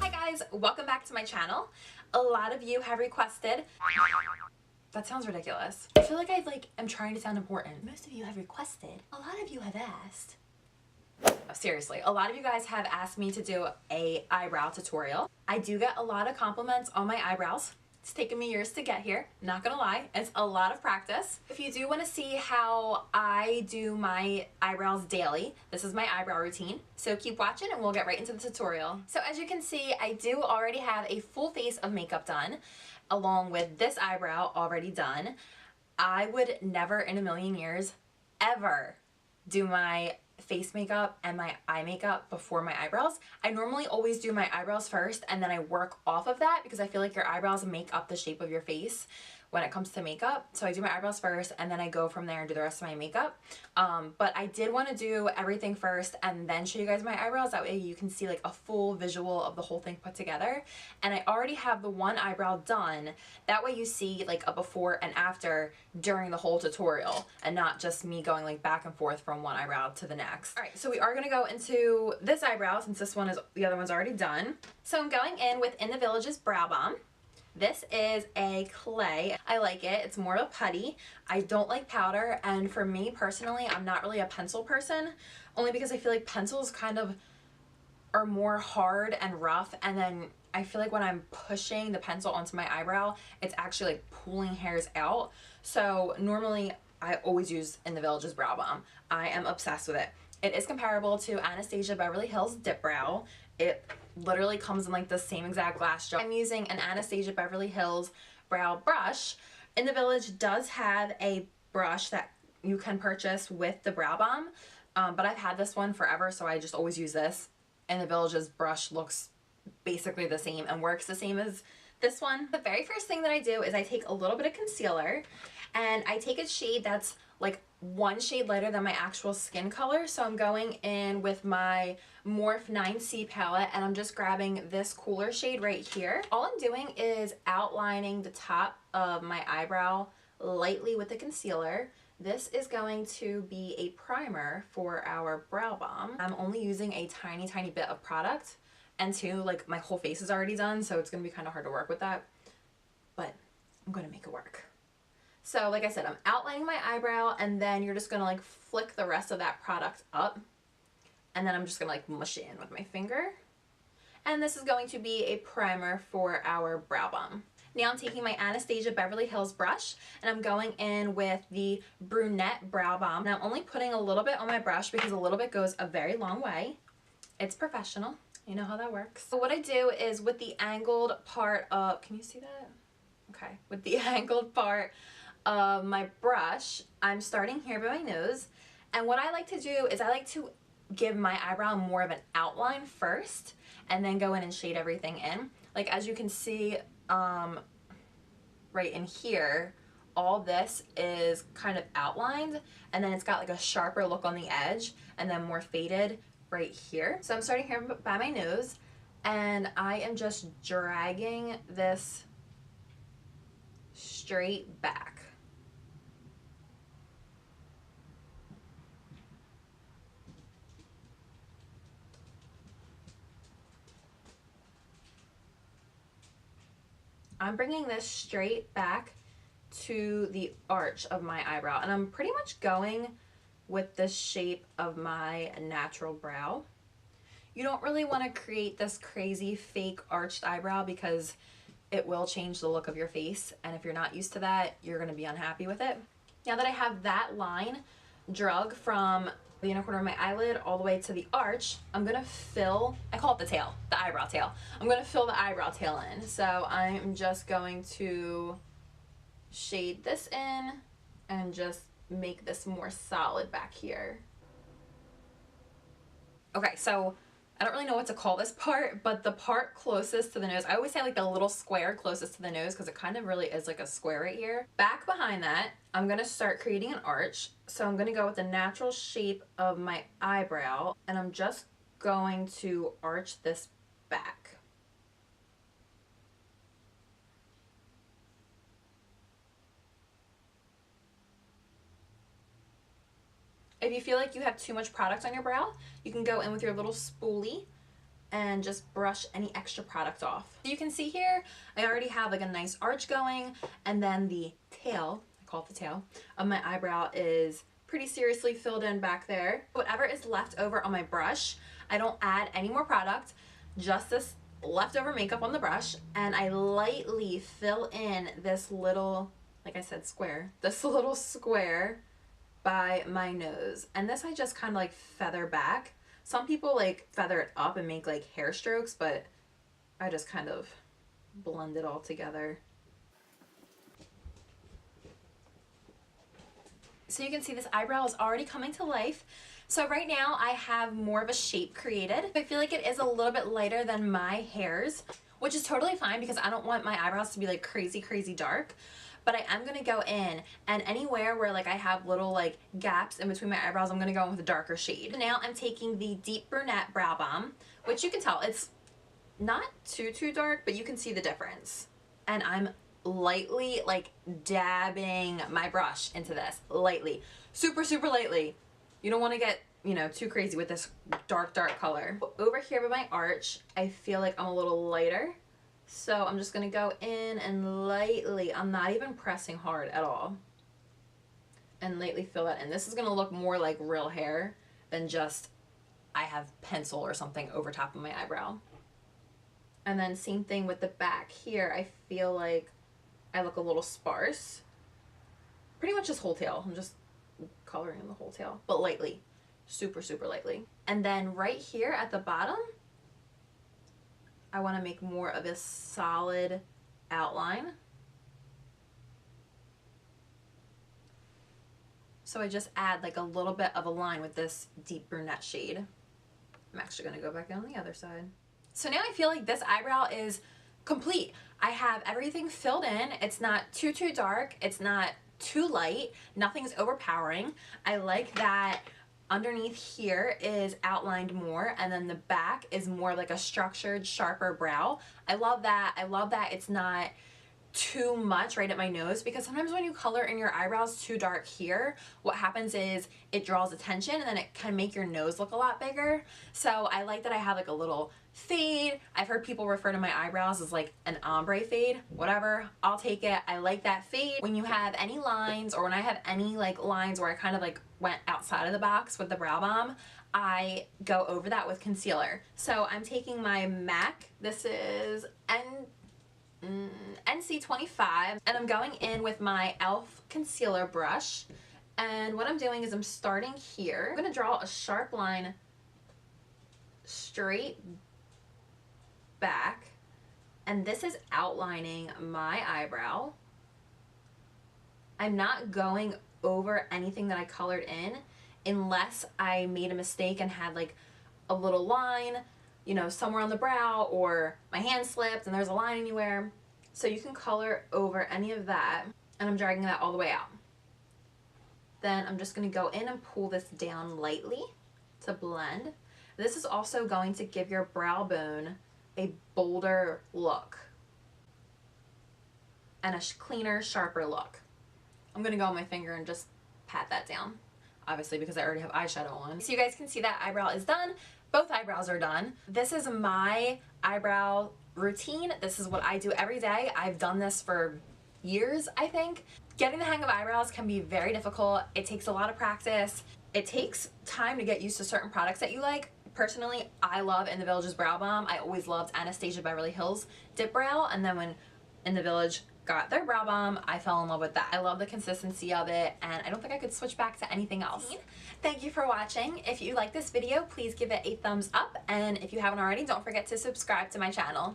Hi guys, welcome back to my channel. A lot of you have requested. That sounds ridiculous. I feel like I'm trying to sound important. Most of you have requested. A lot of you have asked. Seriously, a lot of you guys have asked me to do a eyebrow tutorial. I do get a lot of compliments on my eyebrows. It's taken me years to get here, not gonna lie. It's a lot of practice. If you do want to see how I do my eyebrows daily, this is my eyebrow routine. So keep watching and we'll get right into the tutorial. So as you can see, I do already have a full face of makeup done, along with this eyebrow already done. I would never in a million years ever do my face makeup and my eye makeup before my eyebrows. I normally always do my eyebrows first and then I work off of that because I feel like your eyebrows make up the shape of your face when it comes to makeup. So I do my eyebrows first and then I go from there and do the rest of my makeup. But I did want to do everything first and then show you guys my eyebrows. That way you can see like a full visual of the whole thing put together. And I already have the one eyebrow done. That way you see like a before and after during the whole tutorial and not just me going like back and forth from one eyebrow to the next. All right, so we are going to go into this eyebrow since the other one's already done. So I'm going in with In the Village's Brow Balm. This is a clay. I like it. It's more of a putty. I don't like powder, and for me personally, I'm not really a pencil person, only because I feel like pencils kind of are more hard and rough, and then I feel like when I'm pushing the pencil onto my eyebrow, it's actually like pulling hairs out. So normally I always use In the Village's Brow Balm. I am obsessed with it. It is comparable to Anastasia Beverly Hills Dip Brow. It literally comes in like the same exact glass jar. I'm using an Anastasia Beverly Hills brow brush. In the Village does have a brush that you can purchase with the brow balm, but I've had this one forever, so I just always use this. In the Village's brush looks basically the same and works the same as this one. The very first thing that I do is I take a little bit of concealer and I take a shade that's like one shade lighter than my actual skin color. So I'm going in with my Morphe 9C palette and I'm just grabbing this cooler shade right here. All I'm doing is outlining the top of my eyebrow lightly with the concealer. This is going to be a primer for our brow balm. I'm only using a tiny bit of product, and two, like my whole face is already done, so it's gonna be kind of hard to work with that, but I'm gonna make it work. So like I said, I'm outlining my eyebrow and then you're just gonna like flick the rest of that product up, and then I'm just gonna like mush it in with my finger. And this is going to be a primer for our brow balm. Now I'm taking my Anastasia Beverly Hills brush and I'm going in with the Brunette Brow Balm. Now I'm only putting a little bit on my brush because a little bit goes a very long way. It's professional. You know how that works. So what I do is with the angled part of, can you see that? Okay, with the angled part of my brush, I'm starting here by my nose. And what I like to do is I like to give my eyebrow more of an outline first and then go in and shade everything in. Like as you can see right in here, all this is kind of outlined and then it's got like a sharper look on the edge and then more faded right here. So I'm starting here by my nose and I am just dragging this straight back. I'm bringing this straight back to the arch of my eyebrow and I'm pretty much going with the shape of my natural brow. You don't really want to create this crazy fake arched eyebrow because it will change the look of your face, and if you're not used to that, you're going to be unhappy with it. Now that I have that line drug from the inner corner of my eyelid all the way to the arch, I'm going to fill, I call it the tail, the eyebrow tail. I'm going to fill the eyebrow tail in. So I'm just going to shade this in and just make this more solid back here. Okay, so I don't really know what to call this part, but the part closest to the nose, I always say like the little square closest to the nose because it kind of really is like a square right here. Back behind that, I'm going to start creating an arch. So I'm going to go with the natural shape of my eyebrow and I'm just going to arch this back. If you feel like you have too much product on your brow, you can go in with your little spoolie and just brush any extra product off. You can see here, I already have like a nice arch going, and then the tail, I call it the tail, of my eyebrow is pretty seriously filled in back there. Whatever is left over on my brush, I don't add any more product, just this leftover makeup on the brush, and I lightly fill in this little, like I said, square, this little square by my nose. And this I just kind of like feather back. Some people like feather it up and make like hair strokes, but I just kind of blend it all together. So you can see this eyebrow is already coming to life. So right now I have more of a shape created. I feel like it is a little bit lighter than my hairs, which is totally fine because I don't want my eyebrows to be like crazy, crazy dark. But I am going to go in, and anywhere where like I have little like gaps in between my eyebrows, I'm going to go in with a darker shade. Now I'm taking the Deep Brunette Brow Balm, which you can tell it's not too dark, but you can see the difference. And I'm lightly like dabbing my brush into this, lightly, super lightly. You don't want to get, you know, too crazy with this dark color. Over here by my arch, I feel like I'm a little lighter. So I'm just going to go in and lightly, I'm not even pressing hard at all, and lightly fill that in. This is going to look more like real hair than just I have pencil or something over top of my eyebrow. And then same thing with the back here. I feel like I look a little sparse. Pretty much just whole tail. I'm just coloring in the whole tail, but lightly, super lightly. And then right here at the bottom, I want to make more of a solid outline. So I just add like a little bit of a line with this Deep Brunette shade. I'm actually going to go back on the other side. So now I feel like this eyebrow is complete. I have everything filled in. It's not too dark. It's not too light. Nothing's overpowering. I like that underneath here is outlined more, and then the back is more like a structured, sharper brow. I love that. I love that it's not too much right at my nose, because sometimes when you color in your eyebrows too dark here, what happens is it draws attention and then it can make your nose look a lot bigger. So I like that I have like a little fade. I've heard people refer to my eyebrows as like an ombre fade. Whatever, I'll take it. I like that fade. When you have any lines, or when I have any like lines where I kind of like went outside of the box with the brow balm, I go over that with concealer. So I'm taking my MAC, this is NC25, and I'm going in with my e.l.f. concealer brush, and what I'm doing is I'm starting here. I'm going to draw a sharp line straight back, and this is outlining my eyebrow. I'm not going over anything that I colored in unless I made a mistake and had like a little line, you know, somewhere on the brow, or my hand slipped and there's a line anywhere. So you can color over any of that, and I'm dragging that all the way out. Then I'm just going to go in and pull this down lightly to blend. This is also going to give your brow bone a bolder look and a cleaner, sharper look. I'm going to go on my finger and just pat that down, obviously because I already have eyeshadow on. So you guys can see that eyebrow is done. Both eyebrows are done. This is my eyebrow routine. This is what I do every day. I've done this for years, I think. Getting the hang of eyebrows can be very difficult. It takes a lot of practice. It takes time to get used to certain products that you like. Personally, I love In the Village's Brow Balm. I always loved Anastasia Beverly Hills Dip Brow, and then when In the Village got their brow balm, I fell in love with that. I love the consistency of it, and I don't think I could switch back to anything else. Thank you for watching. If you like this video, please give it a thumbs up, and if you haven't already, don't forget to subscribe to my channel.